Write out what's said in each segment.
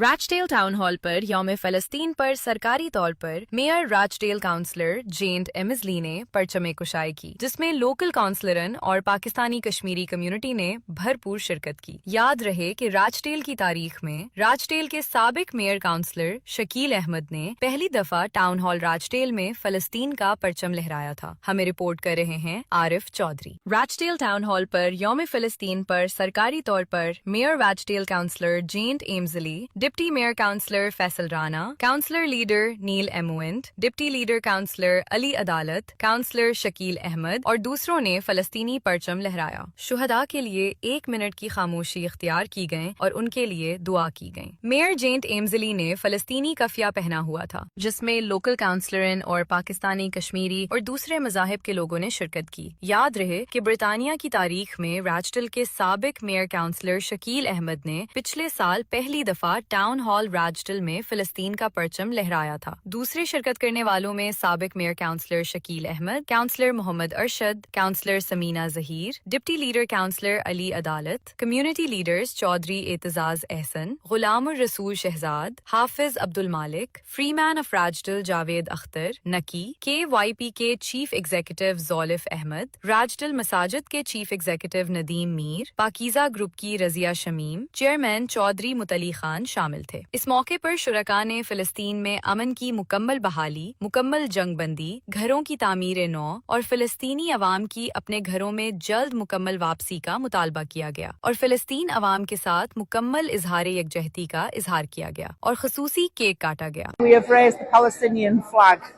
राचडेल town hall पर यौम फ़लस्तीन पर सरकारी तौर पर मेयर राचडेल काउंसलर जेंट एमिजली ने परचम कुशाई की, जिसमें लोकल काउंसलरन और पाकिस्तानी कश्मीरी कम्युनिटी ने भरपूर शिरकत की। याद रहे कि राचडेल की तारीख में राचडेल के साबिक मेयर काउंसलर शकील अहमद ने पहली दफा टाउन हॉल राचडेल में फ़लस्तीन का परचम लहराया था। हमें रिपोर्ट कर रहे हैं Arif Chaudhry. Rochdale town hall पर यौम फ़लस्तीन पर सरकारी तौर पर mayor Rochdale councillor Janet Emsley, deputy mayor councillor Faisal Rana, councillor leader Neil Emmott, deputy leader councillor Ali Adalat, councillor Shakeel Ahmad और दूसरों ने फलस्तीनी परचम लहराया। शुहदा के लिए 1 मिनट की खामोशी इख्तियार की गई और उनके लिए दुआ की गई। मेयर जेंट एमिजली ने फलस्तीनी कफिया पहना हुआ था, जिसमें लोकल काउंसलरन और पाकिस्तानी कश्मीरी और दूसरे मज़ाहिब के लोगों ने शिरकत की। याद रहे कि ब्रितानिया की तारीख में राचडेल के साबिक मेयर काउंसलर शकील अहमद ने पिछले साल पहली दफा टाउन हॉल राचडेल में फिलिस्तीन का परचम लहराया था। दूसरे शिरकत करने वालों में साबिक mayor councillor Shakeel Ahmed, councillor Mohammad Arshad, councillor Sameena Zaheer, deputy leader councillor Ali Adalat, community leaders Chaudhry Aitzaz Ahsan, Ghulamur Rasool Shahzad, Hafiz Abdul Malik, freeman of Rochdale Javed Akhtar, Naqi, KYP के chief executive Zaulif Ahmed, Rochdale मसाजिद के chief executive Nadeem Mir, Pakeeza group की रजिया शमीम, चेयरमैन चौधरी मुतली खान शामिल थे। इस मौके पर शुरका ने फिलिस्तीन में अमन की मुकम्मल बहाली, मुकम्मल जंगबंदी, घरों की तामीर नौ और फिलिस्तीनी अवाम की अपने घरों में जल्द मुकम्मल वापसी का मुतालबा किया गया और फिलिस्तीन अवाम के साथ मुकम्मल इजहार यकजहती का इजहार किया गया और खसूसी केक काटा गया। We have raised the Palestinian flag.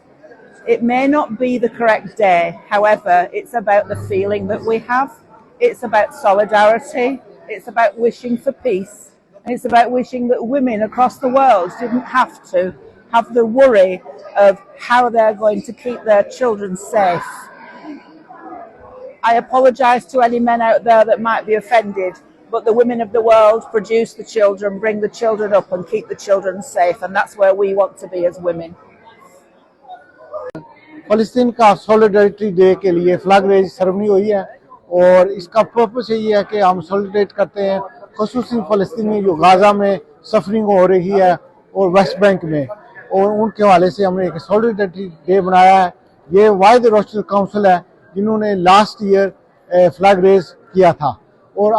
It may not be the correct day, however, it's about the feeling that we have. It's about solidarity. It's about wishing for peace. And it's about wishing that women across the world didn't have to have the worry of how they're going to keep their children safe. I apologise to any men out there that might be offended, but the women of the world produce the children, bring the children up and keep the children safe, and that's where we want to be as women. फ़लस्तीन का solidarity day के लिए flag raise ceremony हुई है और इसका purpose यही है कि हम सॉलिडेट करते हैं ख़ुसूसी फ़लस्तीनी जो गाज़ा में सफरिंग हो रही है और वेस्ट बैंक में, और उनके हवाले से हमने एक सॉलिडरिटी डे बनाया है। ये वाहिद राचडेल काउंसिल है जिन्होंने लास्ट ईयर फ्लैग रेज किया था और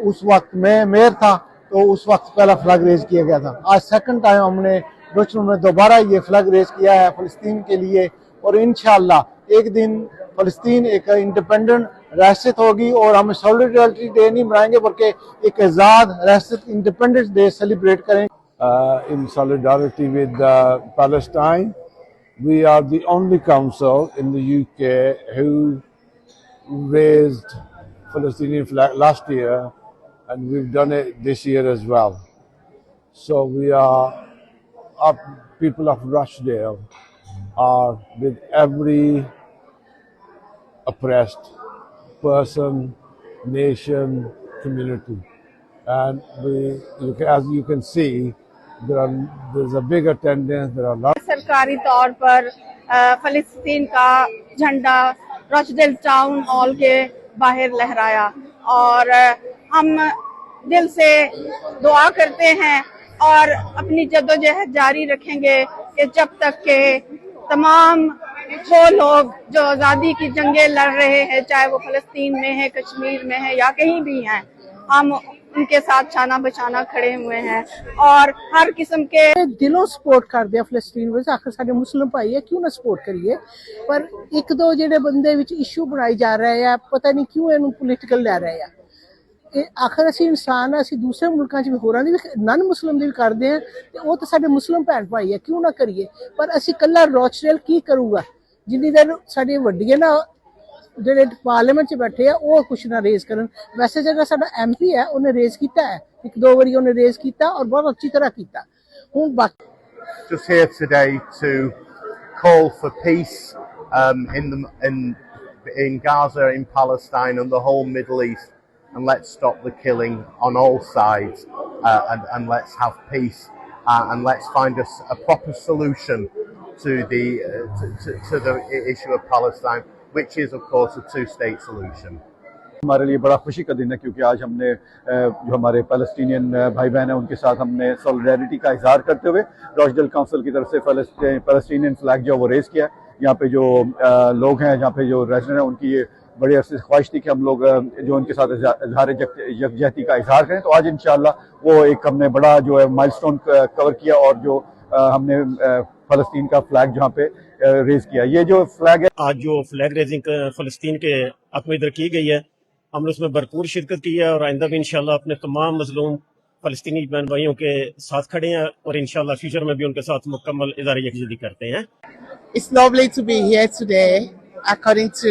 उस वक्त मैं मेयर था तो उस वक्त पहला फ्लैग रेज किया गया था। आज सेकंड टाइम हमने राचडेल में दोबारा ये फ्लैग रेज किया है फ़लस्तीन के लिए और इंशाअल्लाह एक दिन फ़लस्तीन एक इंडिपेंडेंट रियासत होगी और हम सॉलिडरिटी डे नहीं मनाएंगे बल्कि एक आज़ाद रियासत इंडिपेंडेंस डे सेलिब्रेट करेंगे। In solidarity with Palestine, we are the only council in the UK who raised Palestinian flag last year, and we've done it this year as well. So we are, people of Rochdale are with every oppressed person, nation, community. And as you can see, there's a big attendance. There are lots. सरकारी तौर पर फ़लस्तीन का झंडा राचडेल town hall के बाहर लहराया और हम दिल से दुआ करते हैं और अपनी जद्दोजहद जारी रखेंगे कि जब तक के तमाम वो लोग जो आज़ादी की जंगें लड़ रहे हैं, चाहे वो फ़लस्तीन में है, कश्मीर में है या कहीं भी हैं, हम उनके साथ छाना बचाना खड़े हुए हैं और हर किस्म के दिलों सपोर्ट करते हैं फ़लस्तीन में। आखिर साडे मुस्लिम भाई है, क्यों ना सपोर्ट करिए, पर एक दो जेडे बंदे विच इशू बनाई जा रहे हैं, पता नहीं क्यों इन्हू पोलिटिकल लै रहे हैं। आखिर असीं इंसान है, असीं दूसरे मुल्कां च भी होरां दी भी नन मुस्लिम दी भी करदे हैं ते ओह तां साडे मुस्लिम भैन भाई है, क्यों ना करिए। पर असीं कल्ला राचडेल की करूगा जिन्नी देर साडी वड्डियां ना ਜਿਹੜੇ ਪਾਰਲੀਮੈਂਟ 'ਚ ਬੈਠੇ ਆ ਉਹ ਕੁਛ ਨਾ ਰੇਜ਼ ਕਰਨ। ਵੈਸੇ ਜਿਹੜਾ ਸਾਡਾ MP ਹੈ ਉਹਨੇ ਰੇਜ਼ ਕੀਤਾ ਹੈ, ਇੱਕ ਦੋ ਵਾਰੀ ਉਹਨੇ ਰੇਜ਼ ਕੀਤਾ ਔਰ ਬਹੁਤ ਅੱਛੀ ਤਰ੍ਹਾਂ ਕੀਤਾ। ਹੁਣ ਬਾਕੀ just here today to call for peace in Gaza, in Palestine and the whole Middle East, and let's stop the killing on all sides and let's have peace and let's find a proper solution to the issue of Palestine, which is of course a two-state solution. हमारे लिए बड़ा खुशी का दिन है क्योंकि आज हमने जो हमारे पैलेस्टीनियन भाई बहन हैं उनके साथ हमने सॉलिडारिटी का इजहार करते हुए रॉचडेल काउंसिल की तरफ से पैलेस्टीनियन फ्लैग जो वो रेज़ किया। यहाँ पे जो लोग हैं, यहाँ पे जो रेजिडेंट हैं, उनकी ये बड़ी अरसे से ख्वाहिश थी कि हम लोग जो उनके साथ इजहार यकजहती का इजहार करें। तो आज इंशाअल्लाह वो एक हमने बड़ा जो है माइलस्टोन कवर किया और जो हमने फ़लस्तीन का फ्लैग जहाँ पे रेज़ किया। ये जो फ्लैग है, आज जो फ्लैग रेजिंग फ़लस्तीन के हक़ में इधर की गई है, हमने उसमें भरपूर शिरकत की है और आइंदा भी इंशाल्लाह अपने तमाम मज़लूम फ़लस्तीनी बहन भाइयों के साथ खड़े हैं और इंशाल्लाह फ्यूचर में भी उनके साथ मुकम्मल इज़हार यकजहती करते हैं। It's lovely to be here today. According to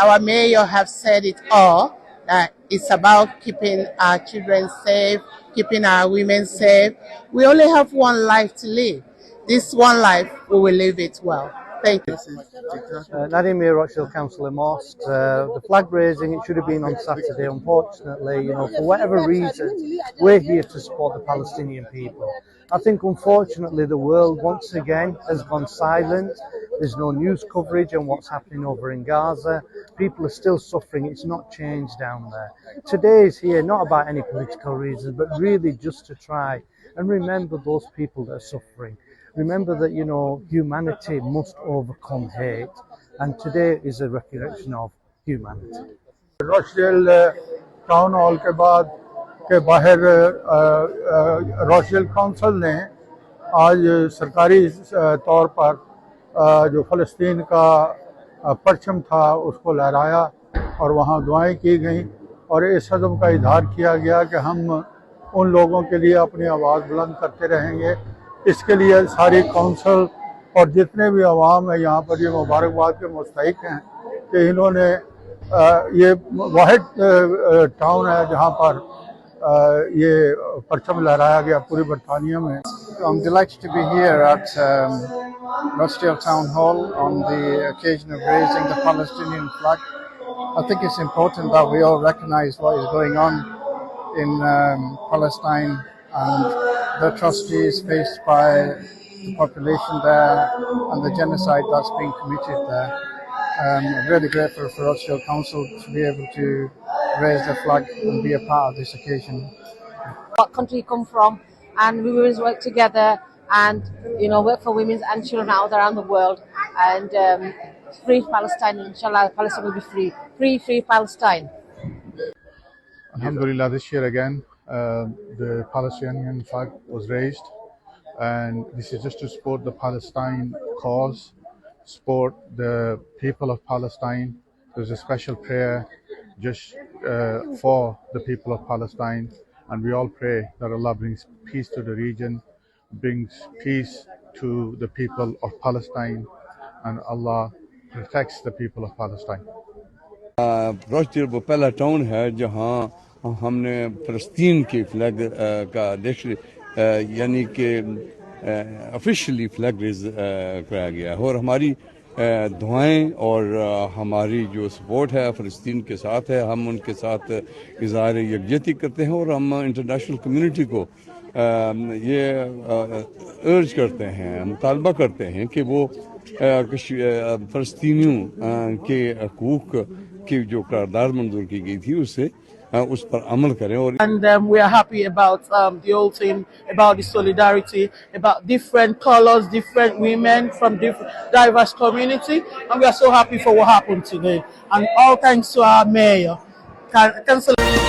our mayor have said it all, that it's about keeping our children safe, keeping our women safe. We only have one life to live. This one life, we will live it well. Thank you. Nadim Mir, Rochdale Councillor Mosque. The flag raising, it should have been on Saturday. Unfortunately, for whatever reason, we're here to support the Palestinian people. I think unfortunately the world once again has gone silent. There's no news coverage on what's happening over in Gaza. People are still suffering. It's not changed down there. Today is here not about any political reasons, but really just to try and remember those people that are suffering. Remember that, humanity must overcome hate, and today is a recollection of humanity. Rochdale town hall के बाद के बाहर Rochdale council ने आज सरकारी तौर पर जो फ़लस्तीन का परचम था उसको लहराया और वहाँ दुआएं की गईं और इस अज़म का इज़हार किया गया कि हम उन लोगों के लिए अपनी आवाज़ बुलंद करते रहेंगे। इसके लिए सारी काउंसिल और जितने भी अवाम है यहाँ पर ये मुबारकबाद के मुस्तहिक हैं कि इन्होंने ये वाहिद टाउन है जहाँ पर ये परचम लहराया गया पूरी बरतानिया में। I'm delighted to be here at Rochdale Town Hall on the occasion of raising the Palestinian flag. I think it's important that we all recognise what is going on in Palestine and the atrocities faced by the population there and the genocide that's being committed there. I'm really grateful for Rochdale Council to be able to raise the flag and be a part of this occasion. What country you come from, and we will work together and work for women and children out around the world, and free Palestine. Inshallah, Palestine will be free Palestine. Alhamdulillah, this year again the Palestinian flag was raised, and this is just to support the Palestine cause, support the people of Palestine. There's a special prayer just for the people of Palestine, and we all pray that Allah brings peace to the region, brings peace to the people of Palestine, and Allah protects the people of Palestine. Rochdale वो पहला town है जहाँ हमने फ़लस्तीन के flag का यानी कि officially flag raise कराया गया है और हमारी दुआएं और हमारी जो सपोर्ट है फ़लस्तीन के साथ है। हम उनके साथ इज़हार यकजहती करते हैं और हम इंटरनेशनल कम्युनिटी को ये अर्ज करते हैं, मुतालबा करते हैं कि वो फ़लस्तीनियों के हकूक़ की जो करारदाद मंजूर की गई थी उस पर अमल करें। और And we are happy about the whole thing, about the solidarity, about different colors, different women from different diverse community, and we are so happy for what happened today. And all thanks to our mayor, Councillor.